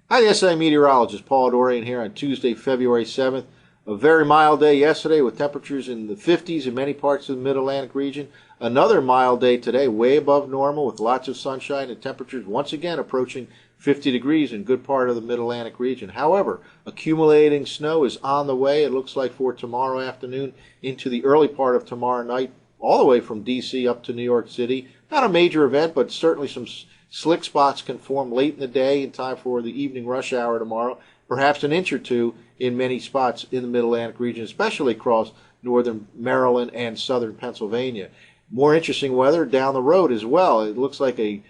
Hi, the SI meteorologist Paul Dorian here on Tuesday, February 7th. A very mild day yesterday with temperatures in the 50s in many parts of the Mid-Atlantic region. Another mild day today, way above normal with lots of sunshine and temperatures once again approaching 50 degrees in good part of the Mid-Atlantic region. However, accumulating snow is on the way, it looks like, for tomorrow afternoon into the early part of tomorrow night, all the way from D.C. up to New York City. Not a major event, but certainly some slick spots can form late in the day in time for the evening rush hour tomorrow. Perhaps an inch or two in many spots in the Mid-Atlantic region, especially across northern Maryland and southern Pennsylvania. More interesting weather down the road as well. It looks like a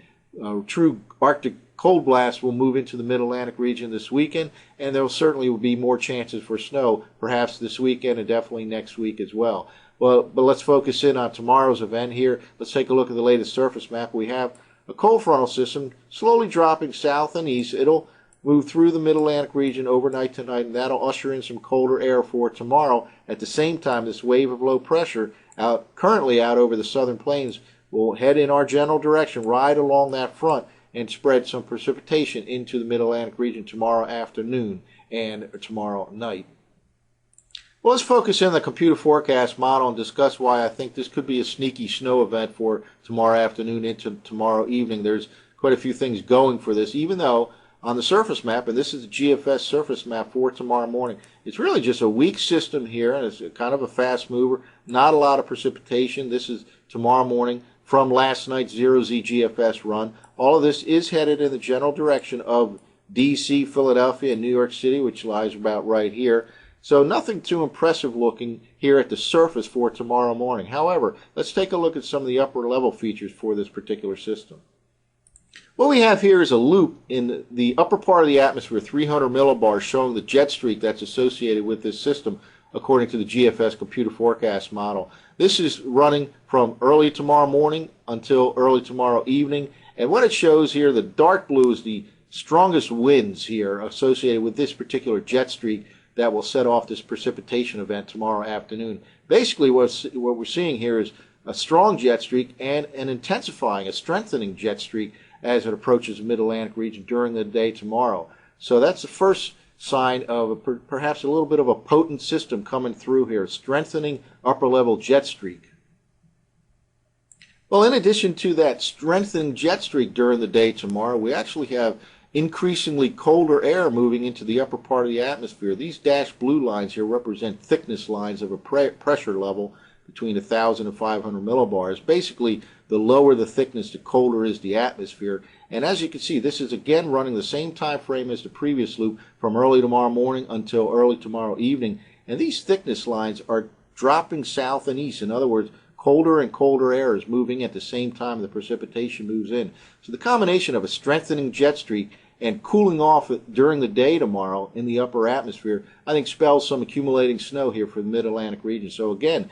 true Arctic cold blast will move into the Mid-Atlantic region this weekend, and there will certainly be more chances for snow, perhaps this weekend and definitely next week as well. But let's focus in on tomorrow's event here. Let's take a look at the latest surface map. We have a cold frontal system slowly dropping south and east. It'll move through the Mid-Atlantic region overnight tonight, and that'll usher in some colder air for tomorrow. At the same time, this wave of low pressure currently out over the southern plains will head in our general direction right along that front and spread some precipitation into the Mid-Atlantic region tomorrow afternoon and tomorrow night. Well, let's focus in on the computer forecast model and discuss why I think this could be a sneaky snow event for tomorrow afternoon into tomorrow evening. There's quite a few things going for this, even though on the surface map, and this is the GFS surface map for tomorrow morning, it's really just a weak system here, and it's kind of a fast mover, not a lot of precipitation. This is tomorrow morning from last night's 0Z GFS run. All of this is headed in the general direction of D.C., Philadelphia, and New York City, which lies about right here. So nothing too impressive looking here at the surface for tomorrow morning. However, let's take a look at some of the upper level features for this particular system. What we have here is a loop in the upper part of the atmosphere, 300 millibars, showing the jet streak that's associated with this system according to the GFS computer forecast model. This is running from early tomorrow morning until early tomorrow evening. And what it shows here, the dark blue is the strongest winds here associated with this particular jet streak that will set off this precipitation event tomorrow afternoon. Basically, what we're seeing here is a strong jet streak and an intensifying, a strengthening jet streak as it approaches the Mid-Atlantic region during the day tomorrow. So that's the first sign of perhaps a little bit of a potent system coming through here, strengthening upper-level jet streak. Well, in addition to that strengthening jet streak during the day tomorrow, we actually have increasingly colder air moving into the upper part of the atmosphere. These dashed blue lines here represent thickness lines of a pressure level between 1,000 and 500 millibars. Basically, the lower the thickness, the colder is the atmosphere. And as you can see, this is again running the same time frame as the previous loop from early tomorrow morning until early tomorrow evening. And these thickness lines are dropping south and east. In other words, colder and colder air is moving at the same time the precipitation moves in. So the combination of a strengthening jet streak and cooling off during the day tomorrow in the upper atmosphere, I think spells some accumulating snow here for the Mid-Atlantic region. So again,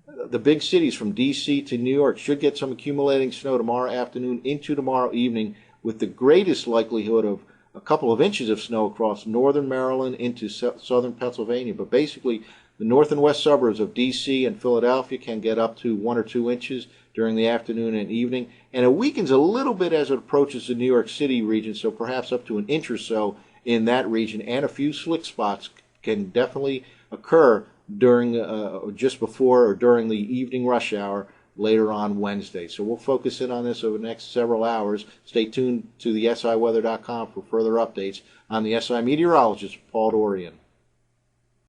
the big cities from D.C. to New York should get some accumulating snow tomorrow afternoon into tomorrow evening, with the greatest likelihood of a couple of inches of snow across northern Maryland into southern Pennsylvania. But basically, the north and west suburbs of D.C. and Philadelphia can get up to 1 or 2 inches during the afternoon and evening. And it weakens a little bit as it approaches the New York City region, so perhaps up to an inch or so in that region. And a few slick spots can definitely occur during just before or during the evening rush hour later on Wednesday. So we'll focus in on this over the next several hours. Stay tuned to the SIweather.com for further updates. I'm the SI meteorologist, Paul Dorian.